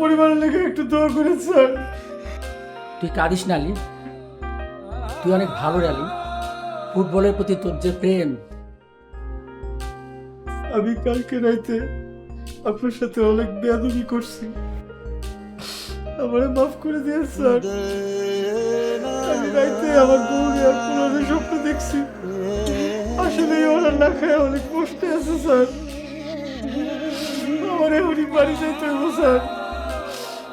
পরিবারের লেগে একটু দোয়া করেন স্যার। তুই কাঁদিস না আলী, তুই অনেক ভালো আলী। ফুটবলের প্রতি তোর যে প্রেম। আমি কালকে রাইতে আপনার সাথে অনেক বেয়াদবি করছি, আমারে মাফ করে দিয়েন স্যার। আমি রাইতে আমার বউ আর পুরনো স্বপ্ন দেখছি, আসলে ওরা না খায় অনেক কষ্টে আছে স্যার। আমার এখনই বাড়ি যাইতে হবে স্যার,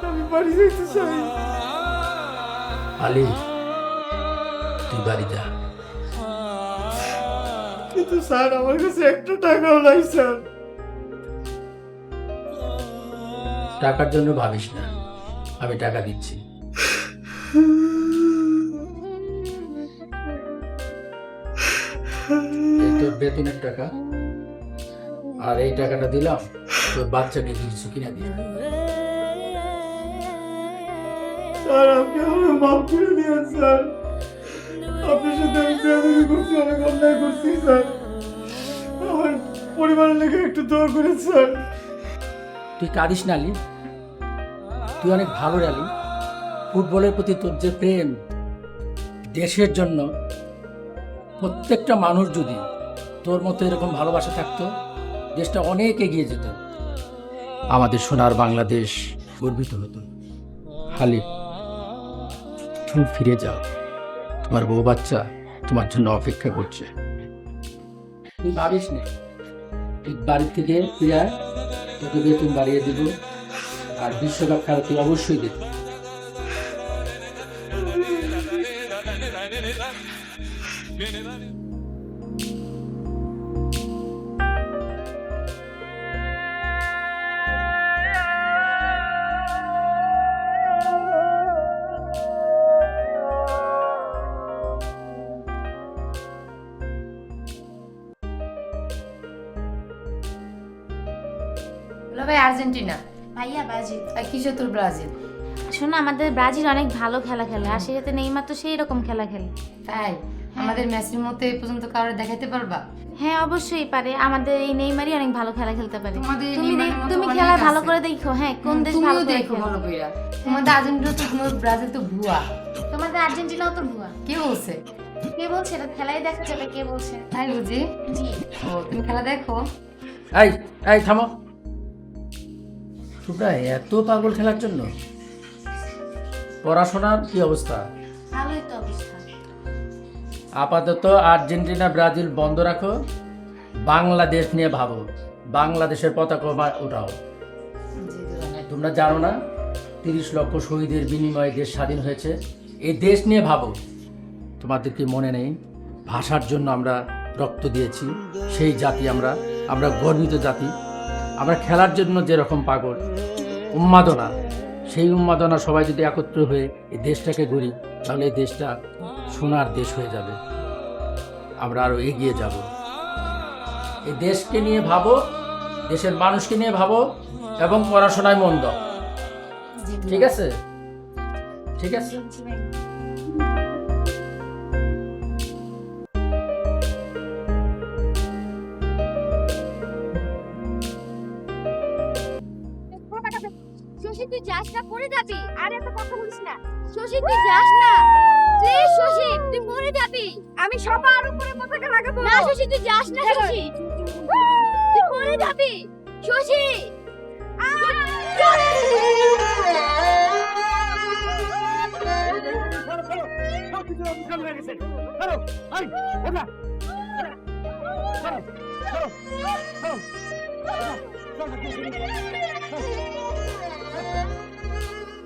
আমি বাড়ি যাইতে চাই। আলী তুই বাড়ি যা। কিন্তু স্যার আমার কাছে একটা টাকাও নাই স্যার। টাকার জন্য ভাবিস না, আমি টাকা দিচ্ছি। এই তোর বেতনের টাকা, আর এই টাকাটা দিলাম তোর বাচ্চাকে কিছু কিনা দিয়ে। স্যার আপনি আমাকে মাফ করে দিয়েন স্যার, আপনার সাথে আমি বেয়াদবি করছি, অনেক অন্যায় করছি স্যার। আমার পরিবারের লেগে একটু দোয়া করেন স্যার। তুই কাঁদিস না আলী, তুই অনেক ভালো আলী। ফুটবলের প্রতি তোর যে প্রেম, দেশের জন্য প্রত্যেকটা মানুষ যদি তোর মতো এরকম ভালোবাসা থাকতো, দেশটা অনেক এগিয়ে যেত, আমাদের সোনার বাংলাদেশ গর্বিত হতো। আলী তুমি ফিরে যাও, তোমার বউ বাচ্চা তোমার জন্য অপেক্ষা করছে। তুই ভাবিস না, তুই বাড়ি থেকে ফিরে আয়, তোকে বেতন বাড়িয়ে দিব, আর বিশ্বকাপ খেলা তুই অবশ্যই দেখবি। ভাই আর্জেন্টিনা, ভাইয়া ব্রাজিল। আর কিসে তোর ব্রাজিল? শোনো, আমাদের ব্রাজিল অনেক ভালো খেলা খেলে, আর সেটাতে নেইমার তো সেই রকম খেলা খেলে। তাই আমাদের মেসির মতো এই পর্যন্ত কারো দেখাইতে পারবা? হ্যাঁ অবশ্যই পারে, আমাদের এই নেইমারই অনেক ভালো খেলা খেলতে পারে। তোমাদের এই তুমি নেইমারের মতো তুমি অনেক খেলা ভালো আছে। করে দেখো। হ্যাঁ, কোন দেশ তুমিও ভালো করে দেখো খেলে। ভালো কইরা। তোমাদের আর্জেন্টিনা তো, তোমার ব্রাজিল তো ভুয়া। তোমাদের আর্জেন্টিনাও তো ভুয়া। কে বলছে? কে বলছে? এটা খেলাই দেখা যাবে, কে বলছে? তাই বুঝি? জি। ও তুমি খেলা দেখো? এই এই থামো, তোমরা এত পাগল খেলার জন্য? পড়াশোনার কি অবস্থা? ভালোই তো অবস্থা। আপাতত আর্জেন্টিনা ব্রাজিল বন্ধ রাখো, বাংলাদেশ নিয়ে ভাবো, বাংলাদেশের পতাকা উঠাও। জি জি। তোমরা জানো না 30 লক্ষ শহীদের বিনিময়ে দেশ স্বাধীন হয়েছে? এই দেশ নিয়ে ভাবো। তোমাদের কি মনে নেই ভাষার জন্য আমরা রক্ত দিয়েছি? সেই জাতি আমরা, আমরা গর্বিত জাতি। আমরা খেলার জন্য যেরকম পাগল, উন্মাদনা, সেই উন্মাদনা সবাই যদি একত্র হয়ে এই দেশটাকে গড়ি, তাহলে এই দেশটা সোনার দেশ হয়ে যাবে, আমরা আরও এগিয়ে যাব। এই দেশকে নিয়ে ভাবো, দেশের মানুষকে নিয়ে ভাবো, এবং পড়াশোনায় মন দাও। ঠিক আছে? ঠিক আছে। জি ভাই। শশী তুই যাস না, পড়ে যাবি। আর এত কথা বলিস না শশী, তুই যাস না প্লিজ। শশী তুই মরে যাবি, আমি সবার উপরে পতাকা লাগাবো। না শশী তুই যাস না, শশী তুই মরে যাবি। শশী